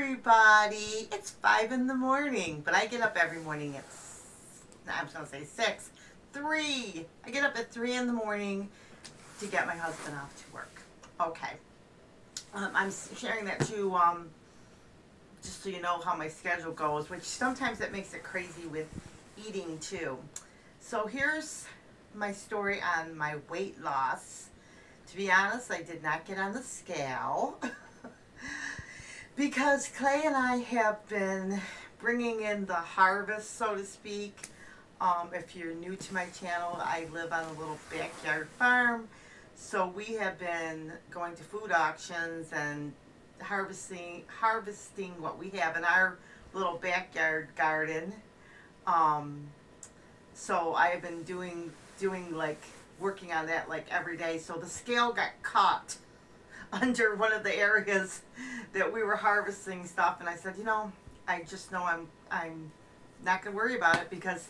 everybody. It's 5 in the morning, but I get up every morning at, I'm just going to say 6, 3. I get up at 3 in the morning to get my husband off to work. Okay. I'm sharing that too, just so you know how my schedule goes, which sometimes that makes it crazy with eating too. So here's my story on my weight loss. To be honest, I did not get on the scale. Because Clay and I have been bringing in the harvest, so to speak. If you're new to my channel, I live on a little backyard farm. So we have been going to food auctions and harvesting what we have in our little backyard garden. So I have been doing like working on that like every day. So the scale got caught under one of the areas that we were harvesting stuff, and I said, I just know I'm not gonna worry about it because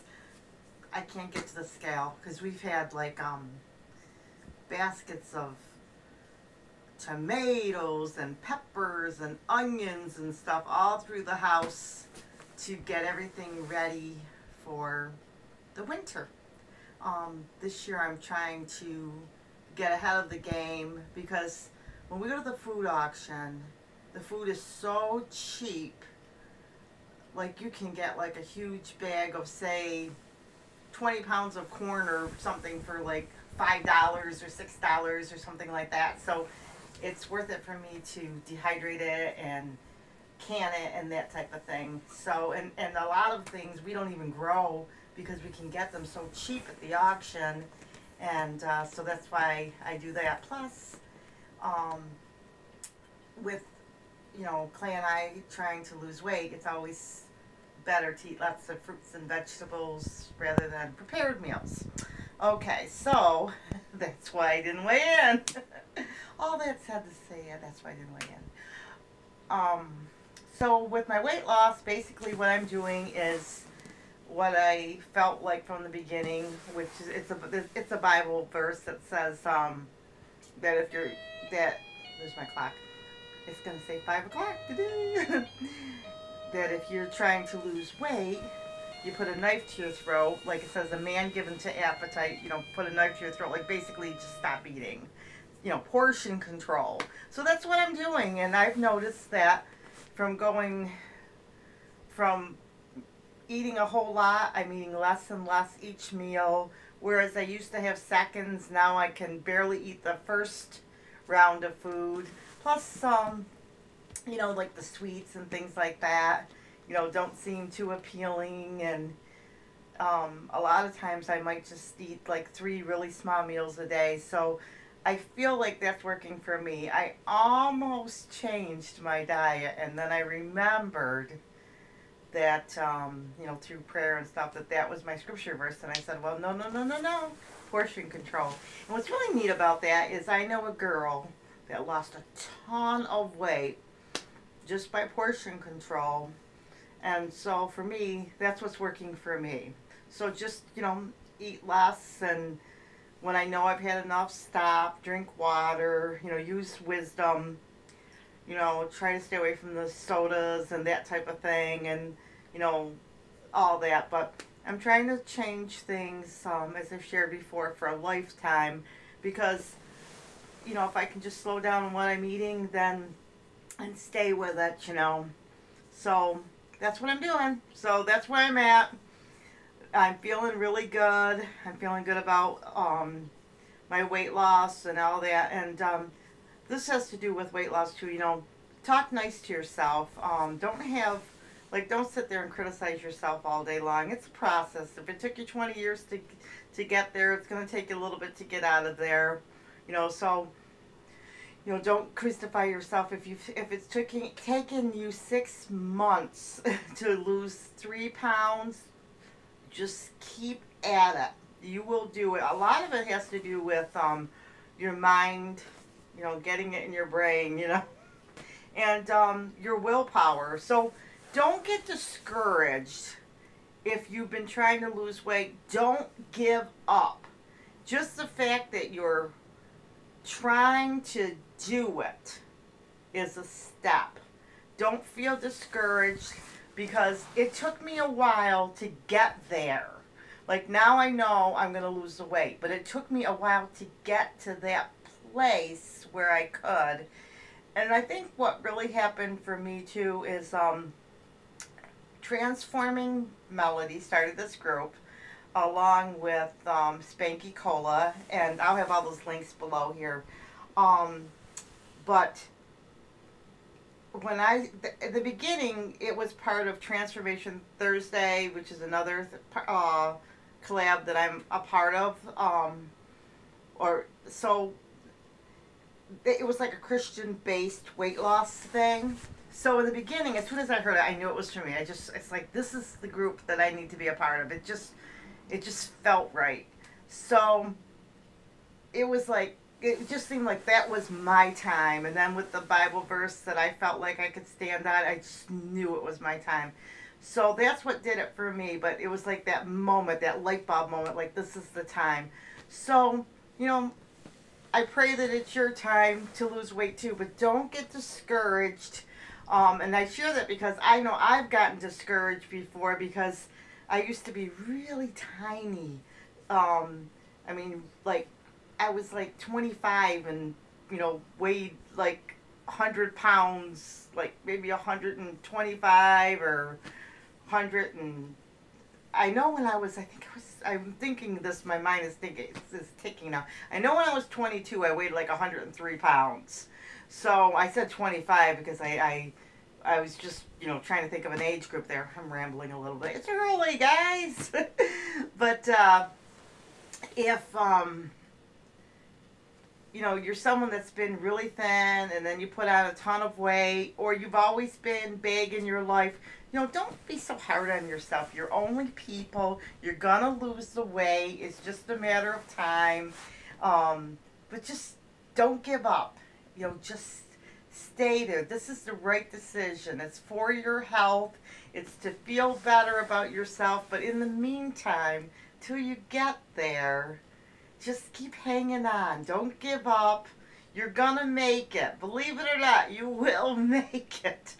I can't get to the scale, because we've had like baskets of tomatoes and peppers and onions and stuff all through the house to get everything ready for the winter. This year I'm trying to get ahead of the game, because when we go to the food auction, the food is so cheap. Like you can get like a huge bag of, say, 20 pounds of corn or something for like $5 or $6 or something like that. So it's worth it for me to dehydrate it and can it and that type of thing. So, and a lot of things we don't even grow because we can get them so cheap at the auction. And so that's why I do that. Plus, with, Clay and I trying to lose weight, it's always better to eat lots of fruits and vegetables rather than prepared meals. Okay, so that's why I didn't weigh in. All that sad to say, yeah, that's why I didn't weigh in. So with my weight loss, basically what I'm doing is what I felt like from the beginning, which is it's a Bible verse that says that if you're there's my clock. It's gonna say 5 o'clock. That if you're trying to lose weight, you put a knife to your throat, like it says, a man given to appetite, put a knife to your throat, like basically just stop eating. Portion control. So that's what I'm doing, and I've noticed that from eating a whole lot, I'm eating less and less each meal, whereas I used to have seconds, now I can barely eat the first round of food. Plus, like the sweets and things like that, don't seem too appealing, and a lot of times I might just eat like 3 really small meals a day. So I feel like that's working for me. I almost changed my diet, and then I remembered that, through prayer and stuff, that was my scripture verse, and I said, well, no, portion control. And what's really neat about that is I know a girl that lost a ton of weight just by portion control, and so for me, that's what's working for me. So just, eat less, and when I know I've had enough, stop, drink water, use wisdom, try to stay away from the sodas and that type of thing, and, all that. But I'm trying to change things, as I've shared before, for a lifetime, because, if I can just slow down on what I'm eating, then, and stay with it, So that's what I'm doing. So that's where I'm at. I'm feeling really good. I'm feeling good about my weight loss and all that. And this has to do with weight loss too. Talk nice to yourself. Don't sit there and criticize yourself all day long. It's a process. If it took you 20 years to get there, it's going to take you a little bit to get out of there. So don't crucify yourself. If it's taken you 6 months to lose 3 pounds, just keep at it. You will do it. A lot of it has to do with your mind, getting it in your brain, and your willpower. So don't get discouraged if you've been trying to lose weight. Don't give up. Just the fact that you're trying to do it is a step. don't feel discouraged because it took me a while to get there. Like now I know I'm going to lose the weight, but it took me a while to get to that place where I could. And I think what really happened for me too is Transforming Melody started this group along with Spanky Cola, and I'll have all those links below here. But when at the beginning, it was part of Transformation Thursday, which is another collab that I'm a part of. It was like a Christian-based weight loss thing. So in the beginning, as soon as I heard it, I knew it was for me. It's like, this is the group that I need to be a part of. It just felt right. So it was like, it just seemed like that was my time. And then with the Bible verse that I felt like I could stand on, I just knew it was my time. So that's what did it for me. But it was like that moment, that light bulb moment, like this is the time. So, you know, I pray that it's your time to lose weight too, but don't get discouraged. And I share that because I know I've gotten discouraged before because I used to be really tiny. I mean, like, I was like 25 and, you know, weighed like 100 pounds, like maybe 125 or 100 and I know when I'm thinking this, my mind is ticking now. I know when I was 22, I weighed like 103 pounds. So I said 25 because I was just, you know, trying to think of an age group there. I'm rambling a little bit. It's early, guys. But if, you know, you're someone that's been really thin and then you put on a ton of weight, or you've always been big in your life, you know, don't be so hard on yourself. You're only people. You're going to lose the weight. It's just a matter of time. But just don't give up. You know, just stay there. This is the right decision. It's for your health. It's to feel better about yourself. But in the meantime, till you get there, just keep hanging on. Don't give up. You're gonna make it. Believe it or not, you will make it.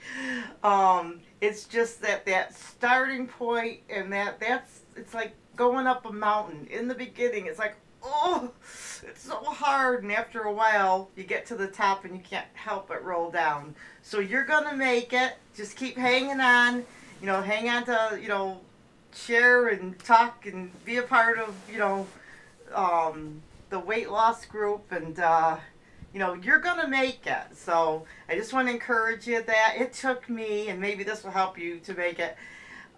It's just that starting point, and it's like going up a mountain. In the beginning, it's like, oh, it's so hard, and after a while, you get to the top and you can't help but roll down. So you're gonna make it. Just keep hanging on. You know, hang on to, you know, share and talk and be a part of, you know, the weight loss group, and you know, you're gonna make it. So I just want to encourage you that it took me, and maybe this will help you to make it.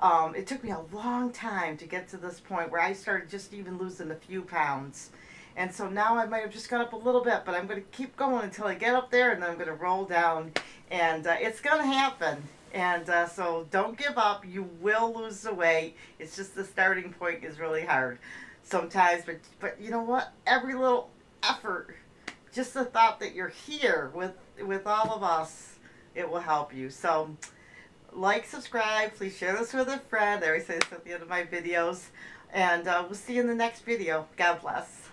It took me a long time to get to this point where I started just even losing a few pounds. And so now I might have just got up a little bit, but I'm going to keep going until I get up there, and then I'm going to roll down. And it's going to happen. And so don't give up. You will lose the weight. It's just the starting point is really hard sometimes. But you know what? Every little effort, just the thought that you're here with all of us, it will help you. So like, subscribe, please share this with a friend. I always say this at the end of my videos. And we'll see you in the next video. God bless.